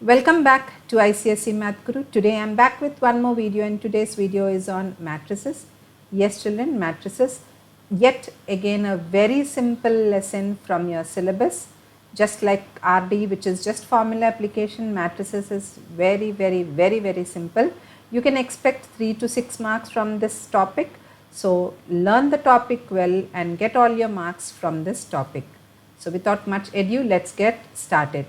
Welcome back to ICSE MathGuru. Today I am back with one more video, and today's video is on matrices. Yes children, matrices, yet again a very simple lesson from your syllabus. Just like RD, which is just formula application, matrices is very simple. You can expect 3 to 6 marks from this topic. So learn the topic well and get all your marks from this topic. So without much ado, let's get started.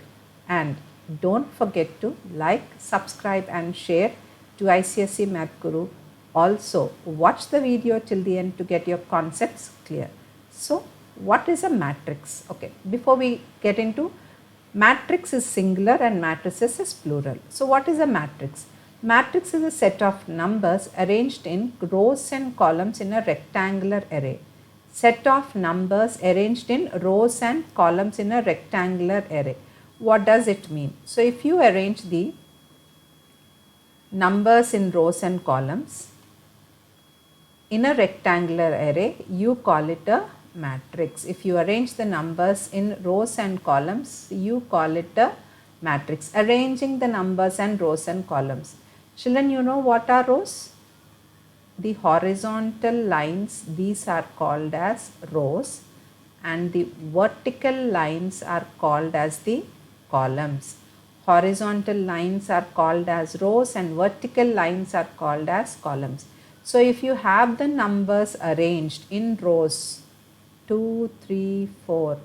And don't forget to like, subscribe and share to ICSE MathGuru. Also watch the video till the end to get your concepts clear. So what is a matrix? Okay, before we get into, matrix is singular and matrices is plural. So what is a matrix? Matrix is a set of numbers arranged in rows and columns in a rectangular array. Set of numbers arranged in rows and columns in a rectangular array. What does it mean? So if you arrange the numbers in rows and columns in a rectangular array, you call it a matrix. If you arrange the numbers in rows and columns, you call it a matrix. Arranging the numbers and rows and columns. Children, you know what are rows? The horizontal lines, these are called as rows, and the vertical lines are called as the columns. Horizontal lines are called as rows and vertical lines are called as columns. So if you have the numbers arranged in rows 2, 3, 4,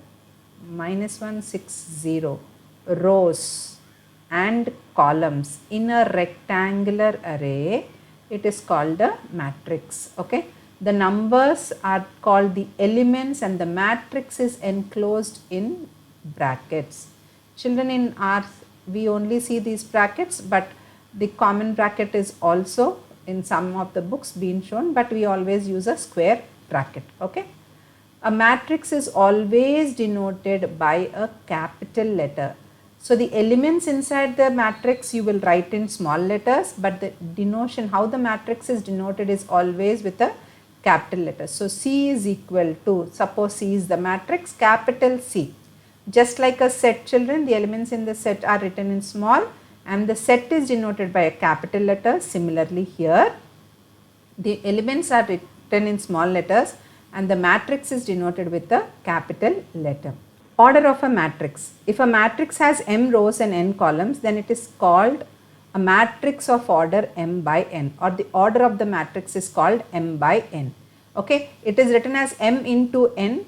minus 1, 6, 0, rows and columns in a rectangular array, it is called a matrix. Okay, the numbers are called the elements and the matrix is enclosed in brackets. Children, in ours we only see these brackets, but the common bracket is also in some of the books being shown, but we always use a square bracket. Okay, a matrix is always denoted by a capital letter. So the elements inside the matrix you will write in small letters, but the denotation, how the matrix is denoted, is always with a capital letter. So C is equal to, suppose C is the matrix, capital C. Just like a set, children, the elements in the set are written in small and the set is denoted by a capital letter. Similarly here, the elements are written in small letters and the matrix is denoted with a capital letter. Order of a matrix. If a matrix has m rows and n columns, then it is called a matrix of order m by n, or the order of the matrix is called m by n. Okay, it is written as m into n,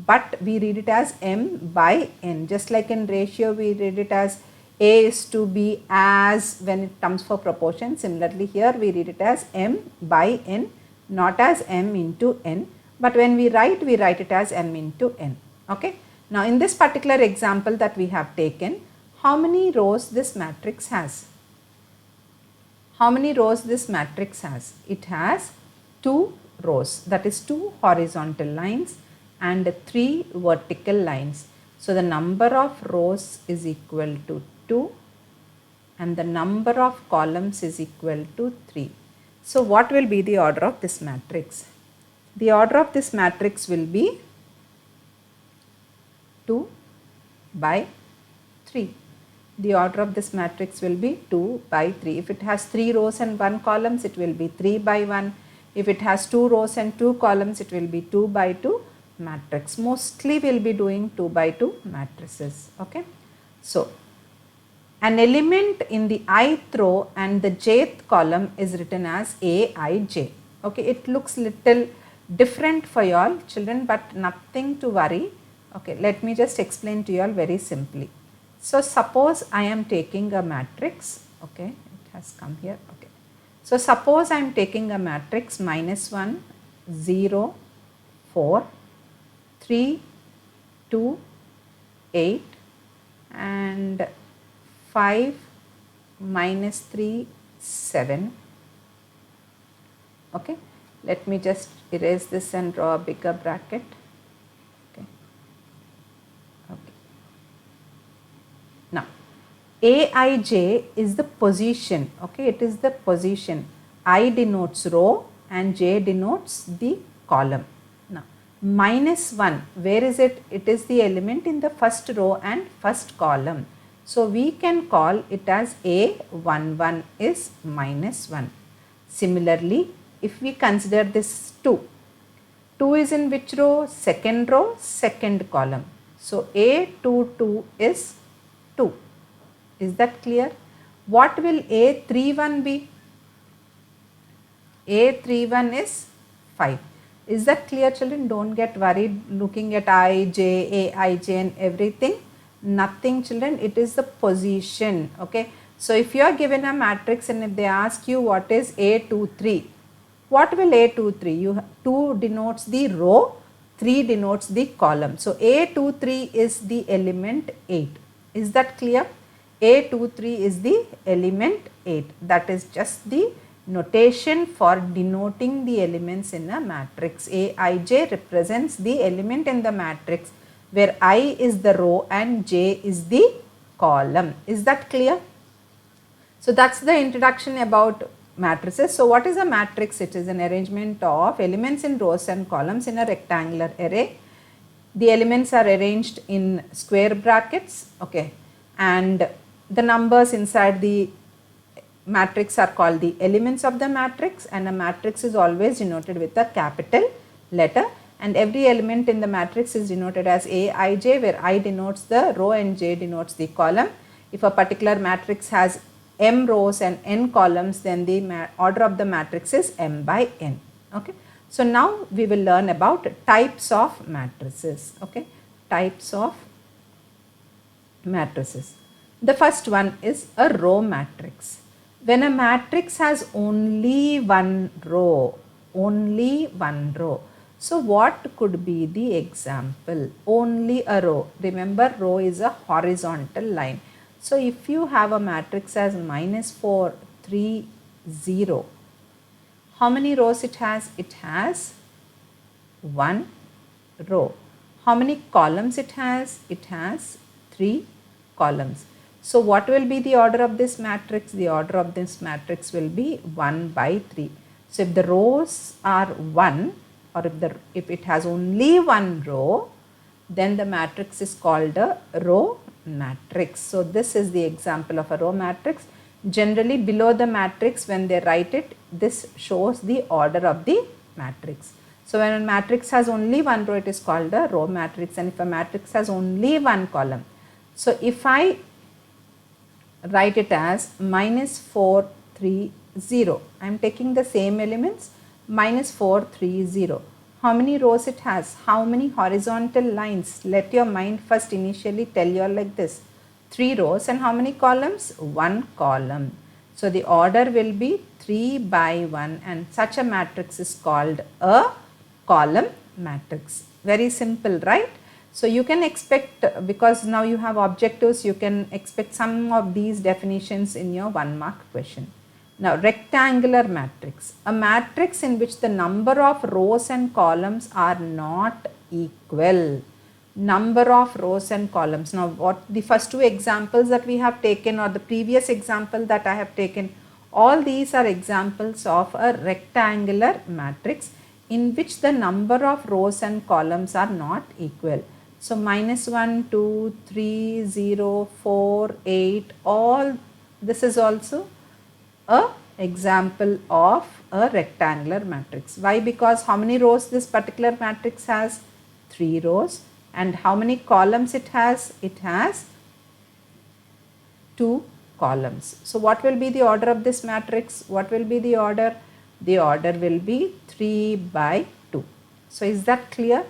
but we read it as m by n. Just like in ratio we read it as a is to b as when it comes for proportion. Similarly here we read it as m by n, not as m into n, but when we write it as m into n. Okay. Now in this particular example that we have taken, how many rows this matrix has? How many rows this matrix has? It has 2 rows, that is 2 horizontal lines and 3 vertical lines. So the number of rows is equal to 2 and the number of columns is equal to 3. So what will be the order of this matrix? The order of this matrix will be 2 by 3. The order of this matrix will be 2 by 3. If it has 3 rows and 1 columns, it will be 3 by 1. If it has 2 rows and 2 columns, it will be 2 by 2 matrix. Mostly we will be doing 2 by 2 matrices. Okay. So an element in the ith row and the jth column is written as Aij. Okay, it looks little different for you all children, but nothing to worry. Okay, let me just explain to you all very simply. So suppose I am taking a matrix. Okay, it has come here. Okay, so suppose I am taking a matrix minus 1, 0, 4, 3, 2, 8 and 5, minus 3, 7. Okay, let me just erase this and draw a bigger bracket. Now Aij is the position. Okay, it is the position. I denotes row and j denotes the column. Now minus 1, where is it? It is the element in the first row and first column. So we can call it as A11 is minus 1. Similarly, if we consider this 2, 2 is in which row? Second row, second column. So A22 is 2. Is that clear? What will A31 be? A31 is 5. Is that clear, children? Don't get worried looking at I, J, A, I, J and everything. Nothing, children. It is the position. Okay. So if you are given a matrix and if they ask you what is A23, what will A23? 2 denotes the row, 3 denotes the column. So A23 is the element 8. Is that clear? A23 is the element 8. That is just the notation for denoting the elements in a matrix. Aij represents the element in the matrix where I is the row and J is the column. Is that clear? So that's the introduction about matrices. So what is a matrix? It is an arrangement of elements in rows and columns in a rectangular array. The elements are arranged in square brackets, okay, and the numbers inside the matrix are called the elements of the matrix, and a matrix is always denoted with a capital letter, and every element in the matrix is denoted as Aij, where I denotes the row and J denotes the column. If a particular matrix has m rows and n columns, then the order of the matrix is m by n. Okay. So now we will learn about types of matrices. Okay. Types of matrices. The first one is a row matrix. When a matrix has only one row, so what could be the example? Only a row. Remember, row is a horizontal line. So if you have a matrix as -4, 3, 0, how many rows it has? It has one row. How many columns it has? It has 3 columns. So what will be the order of this matrix? The order of this matrix will be 1 by 3. So if the rows are 1, or if it has only one row, then the matrix is called a row matrix. So this is the example of a row matrix. Generally below the matrix, when they write it, this shows the order of the matrix. So when a matrix has only one row, it is called a row matrix, and if a matrix has only one column. So if I write it as -4, 3, 0. I am taking the same elements, -4, 3, 0. How many rows it has? How many horizontal lines? Let your mind first initially tell you like this. 3 rows, and how many columns? 1 column. So the order will be 3 by 1, and such a matrix is called a column matrix. Very simple, right? So you can expect, because now you have objectives, you can expect some of these definitions in your 1-mark question. Now rectangular matrix, a matrix in which the number of rows and columns are not equal. Number of rows and columns. Now what the first 2 examples that we have taken, or the previous example that I have taken, all these are examples of a rectangular matrix in which the number of rows and columns are not equal. So -1, 2, 3, 0, 4, 8, all this is also a example of a rectangular matrix. Why? Because how many rows this particular matrix has? 3 rows. And how many columns it has? It has 2 columns. So what will be the order of this matrix? What will be the order? The order will be 3 by 2. So is that clear?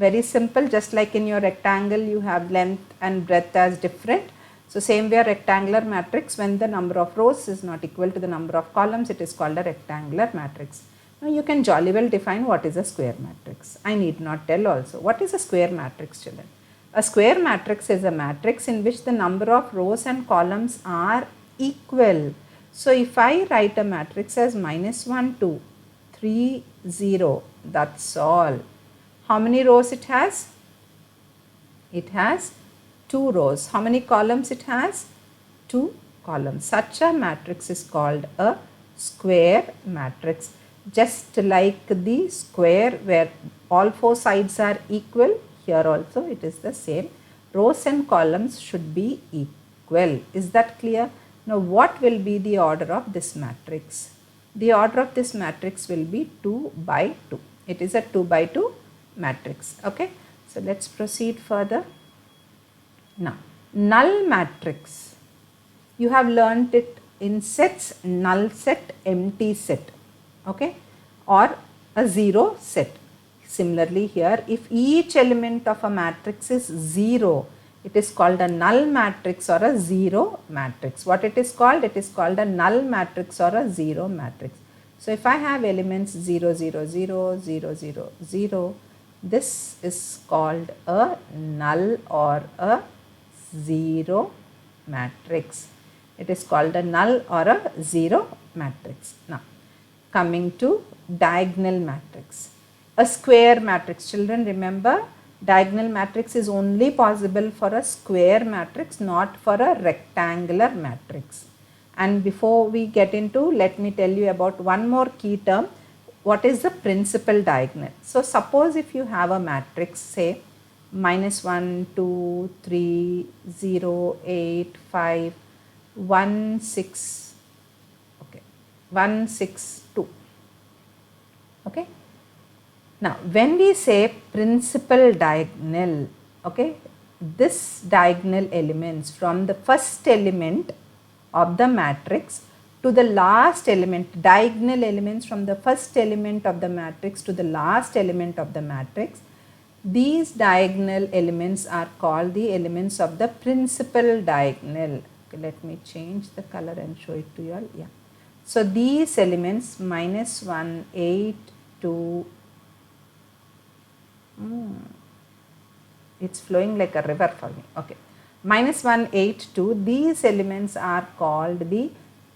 Very simple. Just like in your rectangle, you have length and breadth as different. So same way, a rectangular matrix, when the number of rows is not equal to the number of columns, it is called a rectangular matrix. Now you can jolly well define what is a square matrix. I need not tell also. What is a square matrix, children? A square matrix is a matrix in which the number of rows and columns are equal. So if I write a matrix as -1, 2, 3, 0, that's all. How many rows it has? It has 2 rows. How many columns it has? 2 columns. Such a matrix is called a square matrix. Just like the square where all 4 sides are equal, here also it is the same. Rows and columns should be equal. equal. Is that clear? Now what will be the order of this matrix? The order of this matrix will be 2 by 2. It is a 2 by 2 matrix. Okay. So let's proceed further. Now null matrix, you have learnt it in sets: null set, empty set, okay, or a zero set. Similarly here, if each element of a matrix is 0, it is called a null matrix or a zero matrix. What it is called? It is called a null matrix or a zero matrix. So if I have elements 0, 0, 0, 0, 0, 0, this is called a null or a zero matrix. It is called a null or a zero matrix. Now coming to diagonal matrix. A square matrix, children, remember, diagonal matrix is only possible for a square matrix, not for a rectangular matrix. And before we get into, let me tell you about one more key term. What is the principal diagonal? So suppose if you have a matrix, say -1, 2, 3, 0, 8, 5, 1, 6, okay, 1, 6, 2. Okay. Now when we say principal diagonal, okay, this diagonal elements from the first element of the matrix to the last element, diagonal elements from the first element of the matrix to the last element of the matrix, these diagonal elements are called the elements of the principal diagonal. Okay, let me change the color and show it to you all. Yeah. So these elements -1, 8, 2, it's flowing like a river for me. Okay. -1, 8, 2, these elements are called the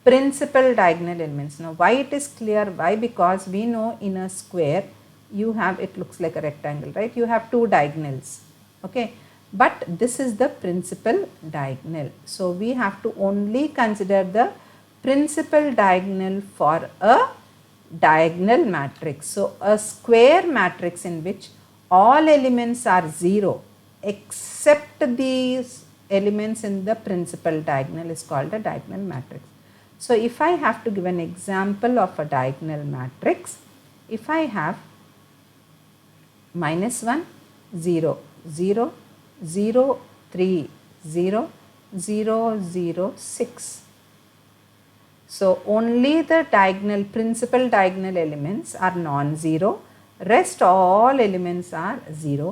principal diagonal elements. Now why it is clear? Why? Because we know in a square you have, it looks like a rectangle, right? You have two diagonals, okay, but this is the principal diagonal. So we have to only consider the principal diagonal for a diagonal matrix. So a square matrix in which all elements are 0 except these elements in the principal diagonal is called a diagonal matrix. So if I have to give an example of a diagonal matrix, if I have -1, 0, 0, 0, 3, 0, 0, 0, 6. So only the diagonal, principal diagonal elements are non-zero, rest all elements are 0.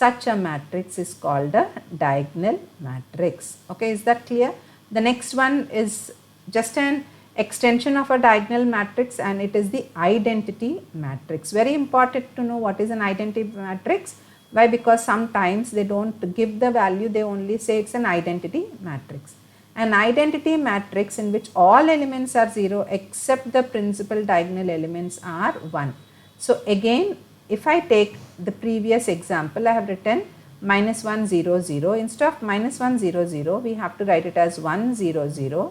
Such a matrix is called a diagonal matrix. Okay, is that clear? The next one is just an extension of a diagonal matrix, and it is the identity matrix. Very important to know what is an identity matrix. Why? Because sometimes they don't give the value, they only say it's an identity matrix. An identity matrix in which all elements are 0 except the principal diagonal elements are 1. So again, if I take the previous example, I have written -1, 0, 0. Instead of -1, 0, 0, we have to write it as 1, 0, 0,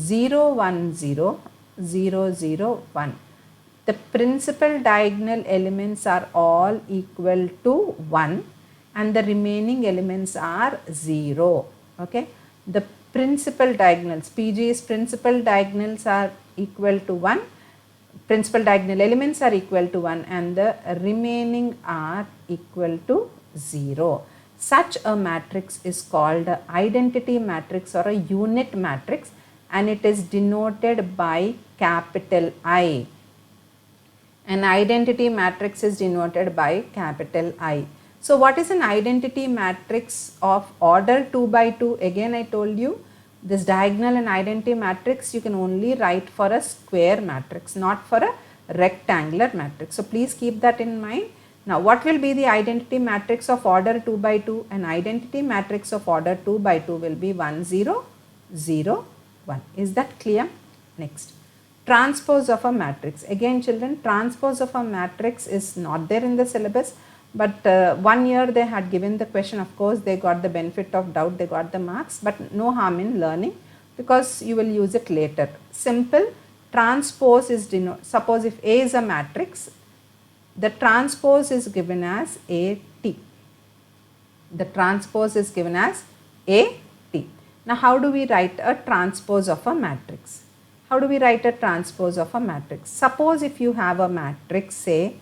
0, 1, 0, 0, 0, 1. The principal diagonal elements are all equal to 1 and the remaining elements are 0. Okay. The principal diagonals, PG's principal diagonals are equal to 1. Principal diagonal elements are equal to 1 and the remaining are equal to 0. Such a matrix is called an identity matrix or a unit matrix, and it is denoted by capital I. An identity matrix is denoted by capital I. So what is an identity matrix of order 2 by 2? Again I told you, this diagonal and identity matrix you can only write for a square matrix, not for a rectangular matrix. So please keep that in mind. Now what will be the identity matrix of order 2 by 2? An identity matrix of order 2 by 2 will be 1, 0, 0, 1. Is that clear? Next, transpose of a matrix. Again children, transpose of a matrix is not there in the syllabus, but 1 year they had given the question. Of course they got the benefit of doubt, they got the marks, but no harm in learning because you will use it later. Simple. Transpose is suppose if A is a matrix, the transpose is given as AT. The transpose is given as AT. Now how do we write a transpose of a matrix? How do we write a transpose of a matrix? Suppose if you have a matrix, say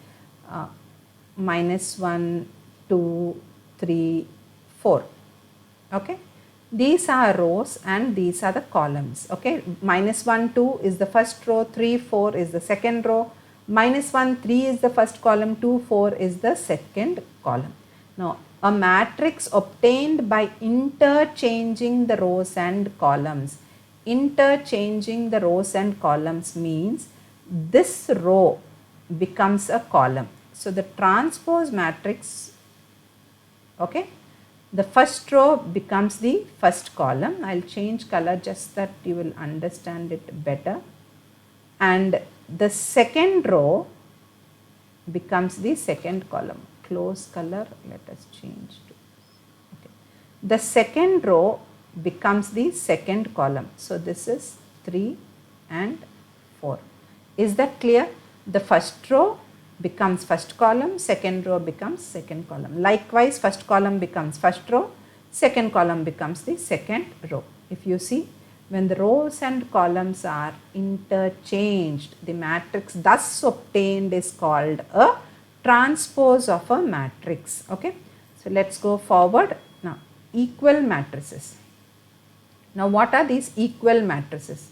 minus 1, 2, 3, 4. Okay. These are rows and these are the columns. Okay. Minus 1, 2 is the first row, 3, 4 is the second row. Minus 1, 3 is the first column, 2, 4 is the second column. Now, a matrix obtained by interchanging the rows and columns. Interchanging the rows and columns means this row becomes a column. So, the transpose matrix, okay, the first row becomes the first column. I will change color just that you will understand it better. And the second row becomes the second column. Close color, let us change to, okay. The second row becomes the second column. So, this is 3 and 4. Is that clear? The first row becomes first column, second row becomes second column. Likewise, first column becomes first row, second column becomes the second row. If you see, when the rows and columns are interchanged, the matrix thus obtained is called a transpose of a matrix. Okay. So, let us go forward. Now, equal matrices. Now, what are these equal matrices?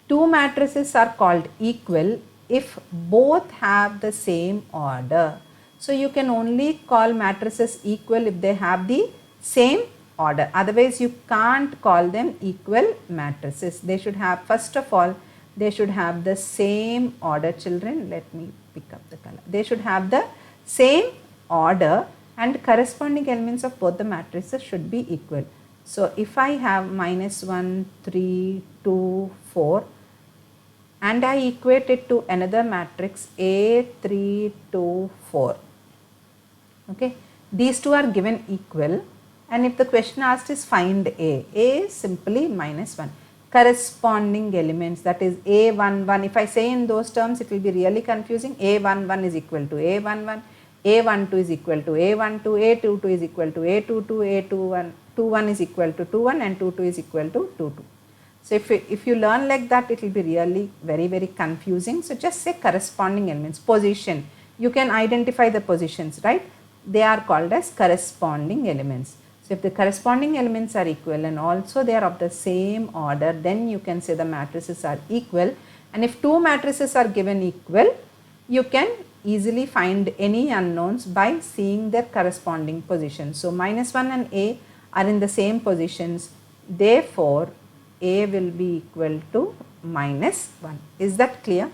Two matrices are called equal if both have the same order. So, you can only call matrices equal if they have the same order. Otherwise, you can't call them equal matrices. They should have, first of all, they should have the same order, children. Let me pick up the color. They should have the same order and corresponding elements of both the matrices should be equal. So, if I have minus 1, 3, 2, 4 and I equate it to another matrix A, 3, 2, 4. Okay. These two are given equal, and if the question asked is find A is simply minus 1. Corresponding elements, that is A11, if I say in those terms it will be really confusing. A11 is equal to A11, A12 is equal to A12, A22 is equal to A22, A21 is equal to 21 and 22 is equal to 22. So, if you learn like that, it will be really very confusing. So, just say corresponding elements. Position, you can identify the positions, right? They are called as corresponding elements. So, if the corresponding elements are equal and also they are of the same order, then you can say the matrices are equal. And if two matrices are given equal, you can easily find any unknowns by seeing their corresponding positions. So, minus 1 and A are in the same positions. Therefore, A will be equal to minus 1. Is that clear?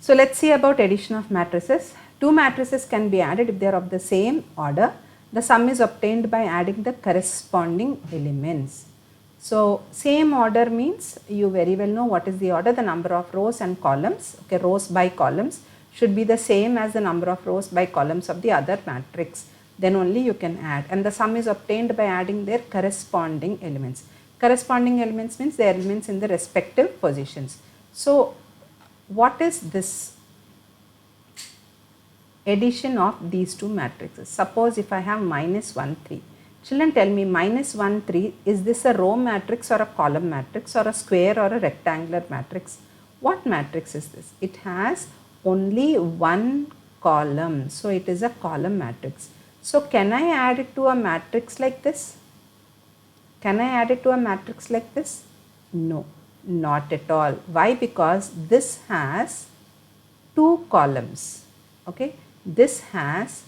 So, let us see about addition of matrices. Two matrices can be added if they are of the same order. The sum is obtained by adding the corresponding elements. So, same order means you very well know what is the order. The number of rows and columns, okay, rows by columns should be the same as the number of rows by columns of the other matrix. Then only you can add, and the sum is obtained by adding their corresponding elements. Corresponding elements means the elements in the respective positions. So, what is this addition of these two matrices? Suppose if I have minus 1, 3. Children, tell me, minus 1, 3, is this a row matrix or a column matrix or a square or a rectangular matrix? What matrix is this? It has only one column. So, it is a column matrix. So, can I add it to a matrix like this? Can I add it to a matrix like this? No, not at all. Why? Because this has two columns. Okay, this has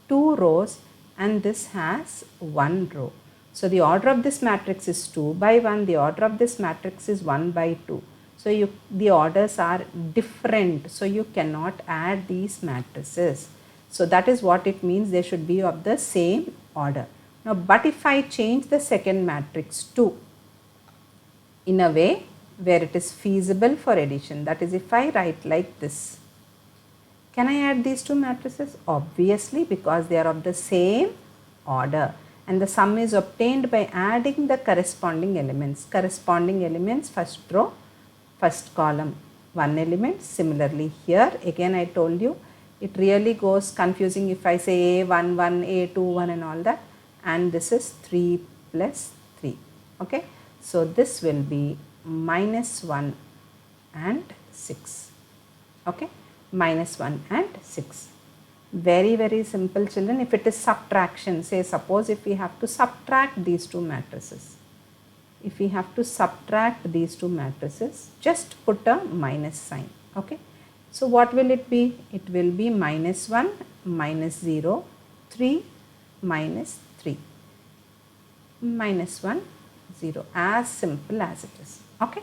two rows and this has one row. So, the order of this matrix is 2 by 1, the order of this matrix is 1 by 2. So, the orders are different. So, you cannot add these matrices. So, that is what it means, they should be of the same order. Now, but if I change the second matrix to in a way where it is feasible for addition, that is if I write like this, can I add these two matrices? Obviously, because they are of the same order and the sum is obtained by adding the corresponding elements. Corresponding elements, first row, first column, one element. Similarly, here again I told you it really goes confusing if I say A11, A21 and all that, and this is 3 plus 3. Okay. So this will be minus 1 and 6. Okay, minus 1 and 6. Very, very simple, children. If it is subtraction, say suppose if we have to subtract these two matrices. If we have to subtract these two matrices, just put a minus sign. Okay. So what will it be? It will be minus 1, minus 0, 3, minus 3. Minus 1, 0. As simple as it is. Okay.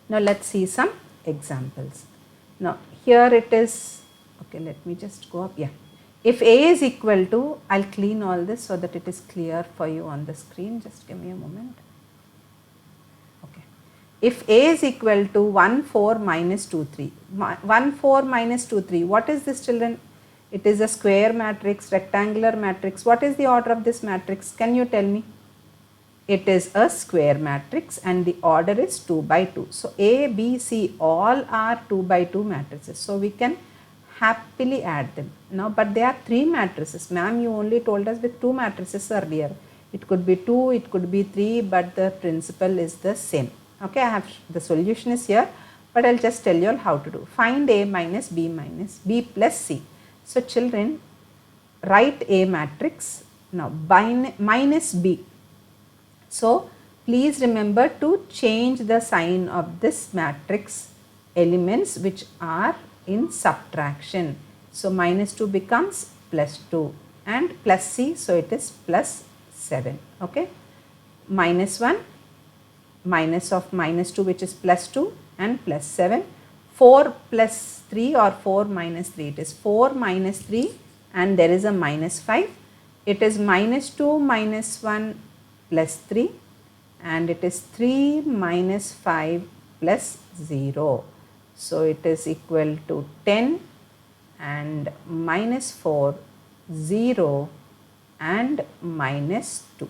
Now let's see some examples. Now here it is. Okay, let me just go up. Yeah. If A is equal to, I'll clean all this so that it is clear for you on the screen. Just give me a moment. Okay. If A is equal to 1, 4, minus 2, 3. 1, 4, minus 2, 3. What is this, children? It is a square matrix, rectangular matrix. What is the order of this matrix? Can you tell me? It is a square matrix and the order is 2 by 2. So A, B, C all are 2 by 2 matrices. So we can happily add them. Now, but there are 3 matrices. Ma'am, you only told us with 2 matrices earlier. It could be 2, it could be 3, but the principle is the same. Okay, I have the solution is here, but I'll just tell you all how to do. Find A minus B plus C. So children, write A matrix. Now minus B. So please remember to change the sign of this matrix elements which are in subtraction. So minus 2 becomes plus 2 and plus C, so it is plus 7. Okay. Minus 1, minus of minus 2 which is plus 2 and plus 7. 4 plus 3 or 4 minus 3, it is 4 minus 3 and there is a minus 5. It is minus 2 minus 1 plus 3 and it is 3 minus 5 plus 0. So it is equal to 10 and minus 4, 0 and minus 2.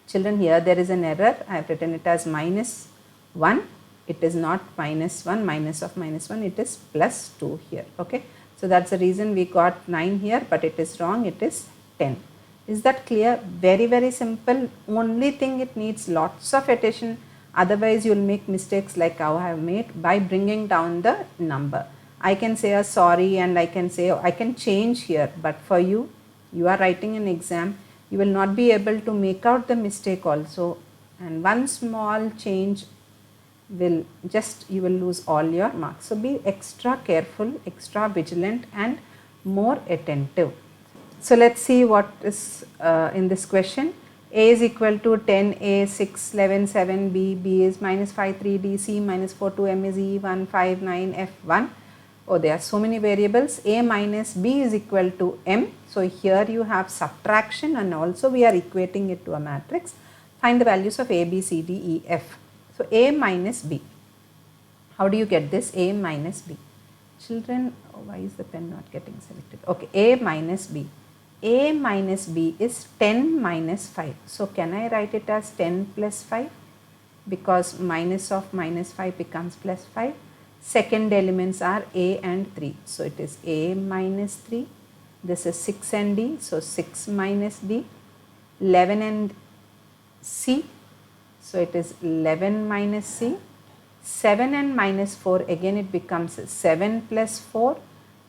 Children, here there is an error. I have written it as minus 1. It is not minus 1, minus of minus 1, it is plus 2 here. Okay. So that's the reason we got 9 here, but it is wrong, it is 10. Is that clear? Very, very simple. Only thing it needs lots of addition. Otherwise, you will make mistakes like how I have made by bringing down the number. I can say a sorry and I can say I can change here, but for you, you are writing an exam, you will not be able to make out the mistake also, and one small change will just, you will lose all your marks. So be extra careful, extra vigilant and more attentive. So let's see what is in this question. A is equal to 10A, 6, 11, 7, B is minus 5, 3, D, C minus 4, 2, M is E, 1, 5, 9, F, 1. Oh, there are so many variables. A minus B is equal to M. So here you have subtraction and also we are equating it to a matrix. Find the values of A, B, C, D, E, F. So A minus B. How do you get this? A minus B. Children, oh, why is the pen not getting selected? Okay, A minus B. A minus B is 10 minus 5. So can I write it as 10 plus 5? Because minus of minus 5 becomes plus 5. Second elements are A and 3. So it is A minus 3. This is 6 and D. So 6 minus D. 11 and C. So it is 11 minus C. 7 and minus 4, again it becomes 7 plus 4.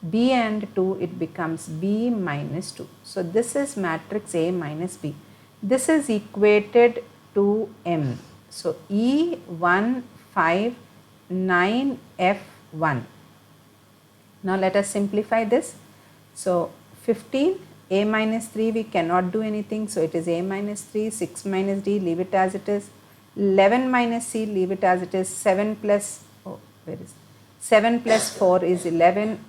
B and 2, it becomes B minus 2. So this is matrix A minus B. This is equated to M. So E 1, 5, 9, F 1. Now let us simplify this. So 15, A minus 3 we cannot do anything. So it is A minus 3, 6 minus D, leave it as it is. 11 minus C, leave it as it is. 7 plus, oh, where is 7 plus 4 is 11.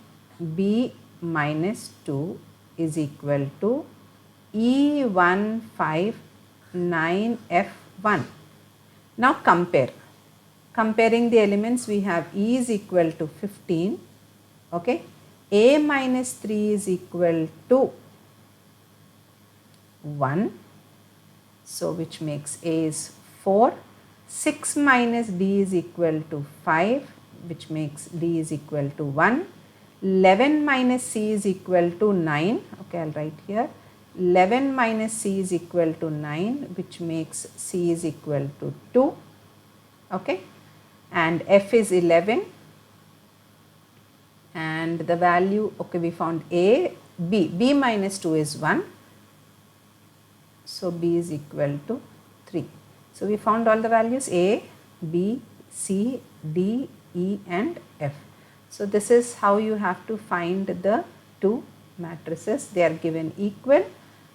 B minus 2 is equal to E 1, 5, 9, F 1. Now compare. Comparing the elements, we have E is equal to 15. Okay. A minus 3 is equal to 1. So which makes A is 4. 6 minus D is equal to 5, which makes D is equal to 1. 11 minus C is equal to 9. Okay, I'll write here. 11 minus c is equal to 9, which makes c is equal to 2, okay, and f is 11, and the value, okay, we found a, b minus 2 is 1, so b is equal to 3. So we found all the values a, b, c, d, e and f. So this is how you have to find the two matrices. They are given equal,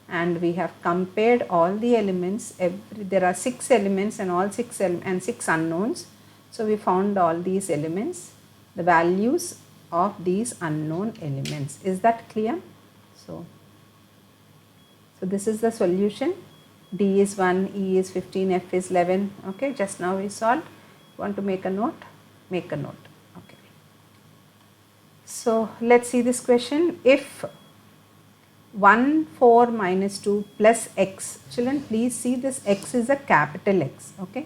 and we have compared all the elements. There are 6 elements and all 6 unknowns. So we found all these elements, the values of these unknown elements. Is that clear? So this is the solution. D is 1, E is 15, F is 11. Okay, just now we solved. Want to make a note? Make a note. Okay. So let's see this question. If 1, 4 minus 2 plus x, children, please see this x is a capital X. Okay.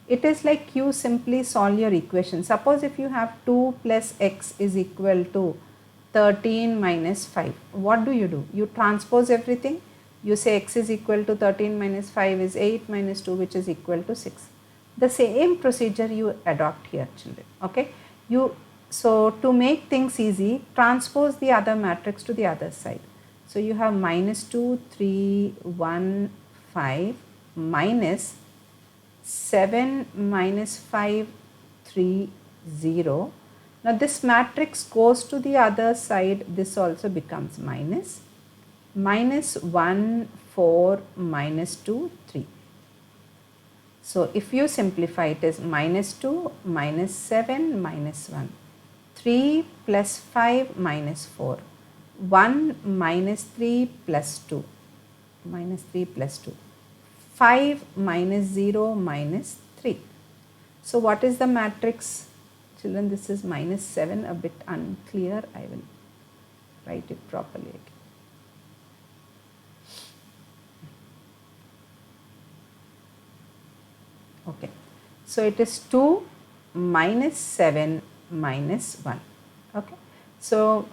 It is like you simply solve your equation. Suppose if you have 2 plus x is equal to 13 minus 5. What do? You transpose everything. You say x is equal to 13 minus 5 is 8 minus 2, which is equal to 6. The same procedure you adopt here, children. Okay. So to make things easy, transpose the other matrix to the other side. So you have minus 2, 3, 1, 5 minus 7 minus 5, 3, 0. Now this matrix goes to the other side. This also becomes minus 1, 4, minus 2, 3. So if you simplify it is minus 2, minus 7, minus 1, 3 plus 5 minus 4, 1 minus 3 plus 2, 5 minus 0 minus 3. So what is the matrix? Children, this is minus 7, a bit unclear. I will write it properly again. Okay, so it is 2 minus 7 minus 1. Okay, so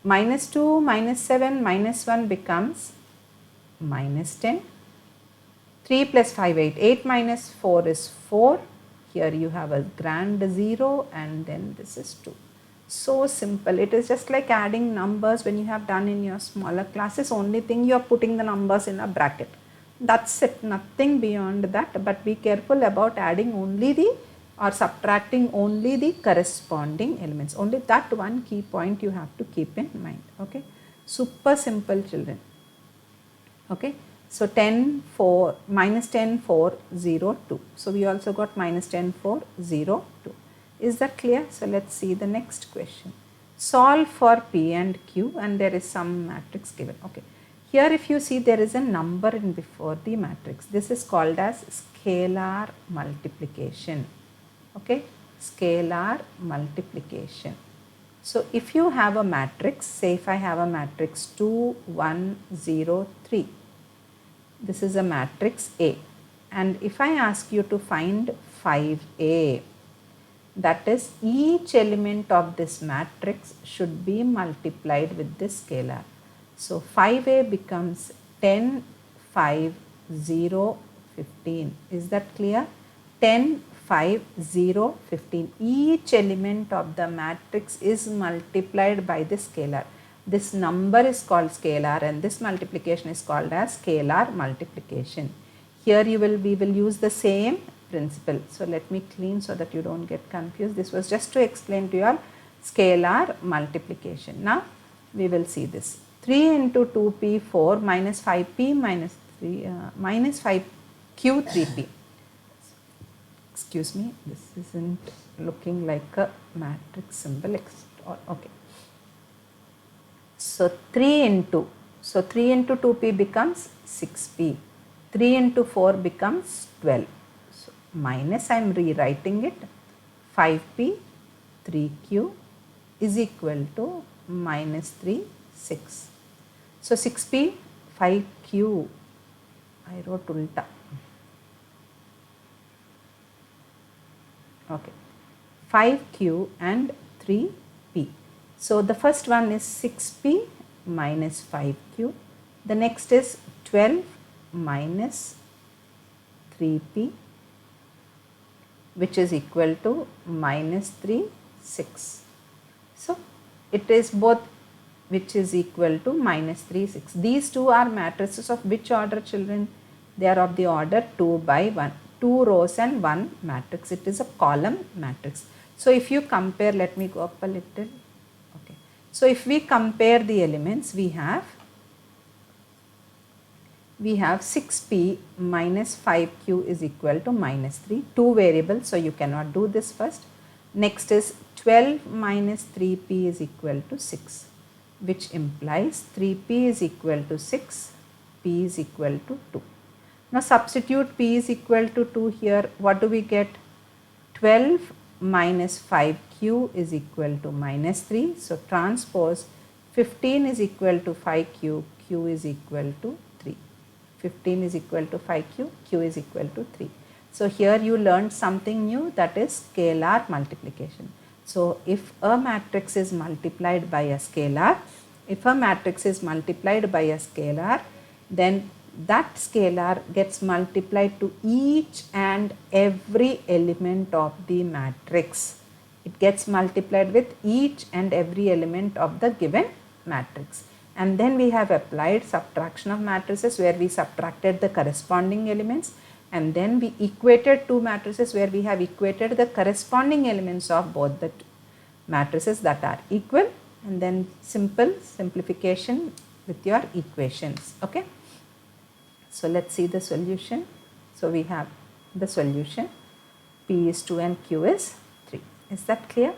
minus 2 minus 7 minus 1 becomes minus 10. 3 plus 5, 8. 8 minus 4 is 4. Here you have a grand 0 and then this is 2. So simple. It is just like adding numbers when you have done in your smaller classes. Only thing you are putting the numbers in a bracket. That's it, nothing beyond that, but be careful about adding only or subtracting only the corresponding elements. Only that one key point you have to keep in mind. Okay, super simple, children. Okay, so 10, 4, minus 10, 4, 0, 2. So we also got minus 10, 4, 0, 2. Is that clear? So let's see the next question. Solve for P and Q and there is some matrix given. Okay. Here if you see there is a number in before the matrix. This is called as scalar multiplication. Okay, scalar multiplication. So if you have a matrix, say if I have a matrix 2, 1, 0, 3. This is a matrix A. And if I ask you to find 5A, that is each element of this matrix should be multiplied with this scalar. So 5A becomes 10, 5, 0, 15. Is that clear? 10, 5, 0, 15. Each element of the matrix is multiplied by the scalar. This number is called scalar and this multiplication is called as scalar multiplication. Here we will use the same principle. So let me clean so that you don't get confused. This was just to explain to you all scalar multiplication. Now we will see this. 3 into 2p 4 minus 5p minus 3 minus 5q 3p. Excuse me, this isn't looking like a matrix symbol. Okay. So 3 into 2p becomes 6p. 3 into 4 becomes 12. So minus, I am rewriting it, 5p 3q is equal to minus 3, 6. So 6p, 5q, I wrote ulta. Okay, 5q and 3p. So the first one is 6p minus 5q. The next is 12 minus 3p, which is equal to minus 3, 6. So, it is both which is equal to minus 3, 6. These two are matrices of which order, children? They are of the order 2 by 1. 2 rows and 1 matrix. It is a column matrix. So, if you compare, let me go up a little. Okay. So, if we compare the elements, we have 6p minus 5q is equal to minus 3, 2 variables, so you cannot do this first. Next is 12 minus 3p is equal to 6, which implies 3p is equal to 6, p is equal to 2. Now substitute p is equal to 2 here, what do we get? 12 minus 5q is equal to minus 3, so transpose 15 is equal to 5q, q is equal to 3. 15 is equal to 5q, q is equal to 3. So here you learned something new, that is scalar multiplication. So if a matrix is multiplied by a scalar, then that scalar gets multiplied to each and every element of the matrix. It gets multiplied with each and every element of the given matrix. And then we have applied subtraction of matrices, where we subtracted the corresponding elements, and then we equated two matrices where we have equated the corresponding elements of both the matrices that are equal, and then simplification with your equations. Okay. So let's see the solution. So we have the solution, p is 2 and q is 3. Is that clear?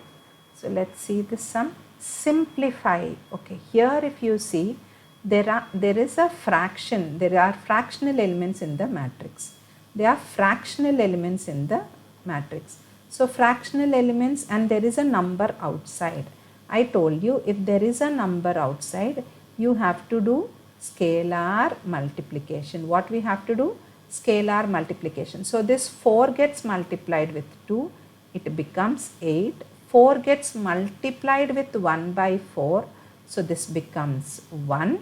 So let's see the sum. Simplify. Okay, here if you see, there is a fraction, there are fractional elements in the matrix. There are fractional elements in the matrix. So fractional elements, and there is a number outside. I told you, if there is a number outside, you have to do scalar multiplication. What we have to do? Scalar multiplication. So this 4 gets multiplied with 2, it becomes 8. 4 gets multiplied with 1 by 4, so this becomes 1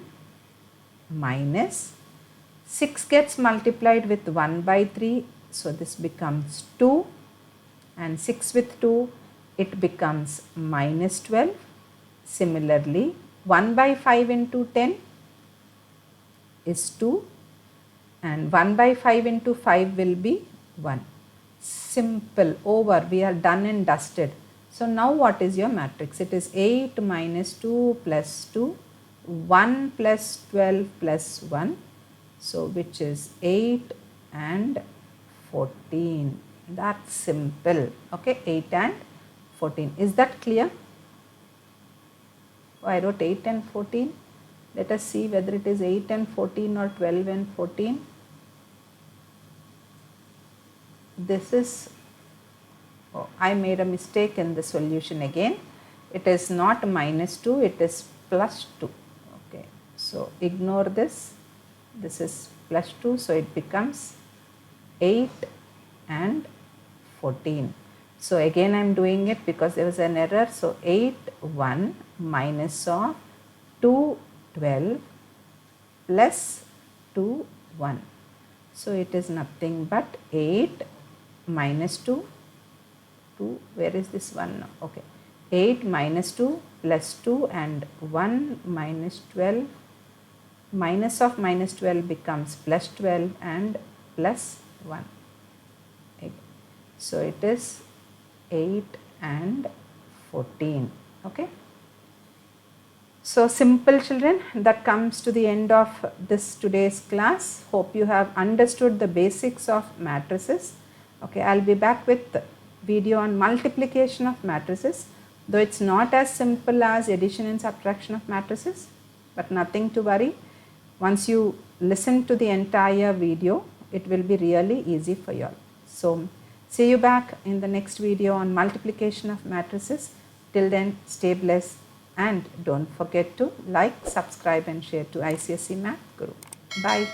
minus 6 gets multiplied with 1 by 3, so this becomes 2, and 6 with 2, it becomes minus 12. Similarly, 1 by 5 into 10 is 2, and 1 by 5 into 5 will be 1. Simple, over, we are done and dusted. So now what is your matrix? It is 8 minus 2 plus 2, 1 plus 12 plus 1. So which is 8 and 14. That's simple. Okay, 8 and 14. Is that clear? Oh, I wrote 8 and 14. Let us see whether it is 8 and 14 or 12 and 14. This is, oh, I made a mistake in the solution again. It is not minus 2, it is plus 2. Okay, so ignore this. This is plus 2, so it becomes 8 and 14. So again I am doing it because there was an error. So 8, 1 minus of 2, 12 plus 2, 1. So it is nothing but 8 minus 2, 2, where is this 1 now? Okay, 8 minus 2 plus 2 and 1 minus 12, minus of minus 12 becomes plus 12 and plus 1. Okay. So it is 8 and 14. Okay. So simple, children. That comes to the end of this today's class. Hope you have understood the basics of matrices. Okay, I'll be back with the video on multiplication of matrices, though it's not as simple as addition and subtraction of matrices, but nothing to worry. Once you listen to the entire video, it will be really easy for you all. So see you back in the next video on multiplication of matrices. Till then, stay blessed, and don't forget to like, subscribe and share to ICSE Math Guru. Bye.